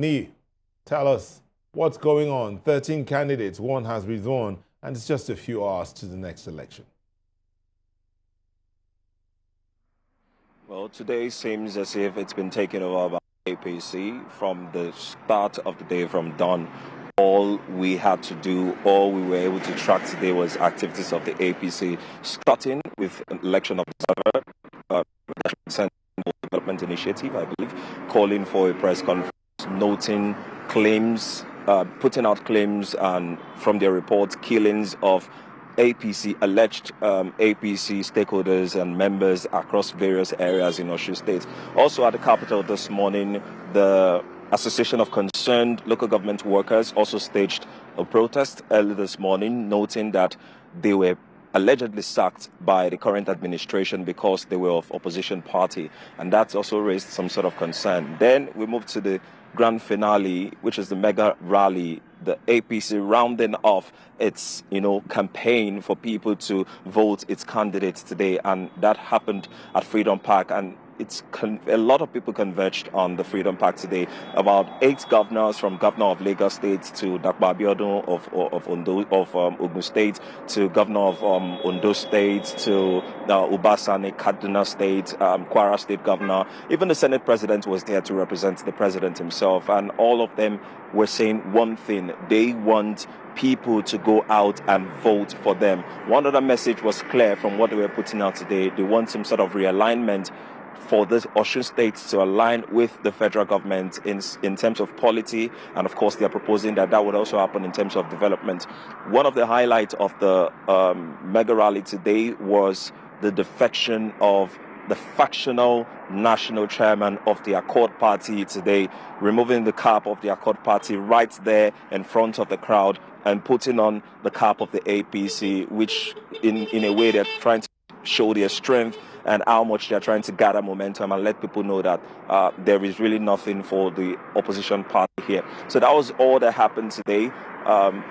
Nee, tell us what's going on. 13 candidates, one has withdrawn, and it's just a few hours to the next election. Well, today seems as if it's been taken over by APC from the start of the day, from dawn. All we had to do, all we were able to track today was activities of the APC, starting with an election observer, development initiative, I believe, calling for a press conference, noting claims, putting out claims and from their report, killings of APC, alleged APC stakeholders and members across various areas in Osun State. Also at the capital this morning, the Association of Concerned Local Government Workers also staged a protest early this morning, noting that they were allegedly sacked by the current administration because they were of opposition party, and that's also raised some sort of concern. Then we move to the grand finale, which is the mega rally, the APC rounding off its campaign for people to vote its candidates today, and that happened at Freedom Park. And a lot of people converged on the Freedom Park today. About 8 governors, from Governor of Lagos State to Dakwa Abiodun of Ogun State, to Governor of Ondo State, to Ubasani Kaduna State, Kwara State Governor. Even the Senate President was there to represent the President himself, and all of them were saying one thing: they want people to go out and vote for them. One other message was clear from what they were putting out today: they want some sort of realignment for the Osun State to align with the federal government in terms of polity, and of course they are proposing that would also happen in terms of development. One of the highlights of the mega rally today was the defection of the factional national chairman of the Accord Party today, removing the cap of the Accord Party right there in front of the crowd and putting on the cap of the APC, which in a way they're trying to show their strength and how much they're trying to gather momentum and let people know that there is really nothing for the opposition party here. So that was all that happened today.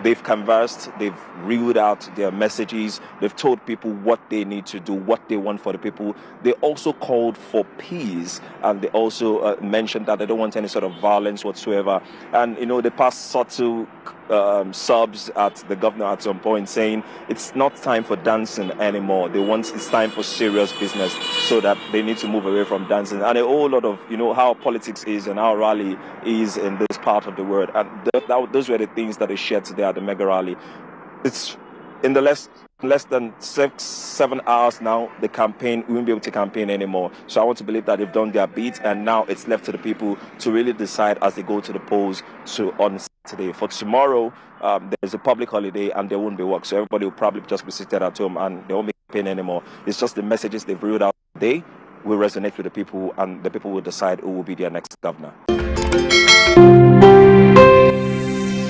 They've conversed, they've reeled out their messages, they've told people what they need to do, what they want for the people. They also called for peace, and they also mentioned that they don't want any sort of violence whatsoever. And they passed subtle subs at the governor at some point, saying it's not time for dancing anymore. It's time for serious business, so that they need to move away from dancing. And a whole lot of how politics is and how rally is in this part of the world. And those were the things that they shared today at the mega rally. It's in the less than 6-7 hours now, the campaign, we won't be able to campaign anymore. So I want to believe that they've done their bit, and now it's left to the people to really decide as they go to the polls on Saturday. For tomorrow, there's a public holiday and there won't be work, so everybody will probably just be seated at home and they won't be campaigning anymore. It's just the messages they've ruled out today will resonate with the people, and the people will decide who will be their next governor.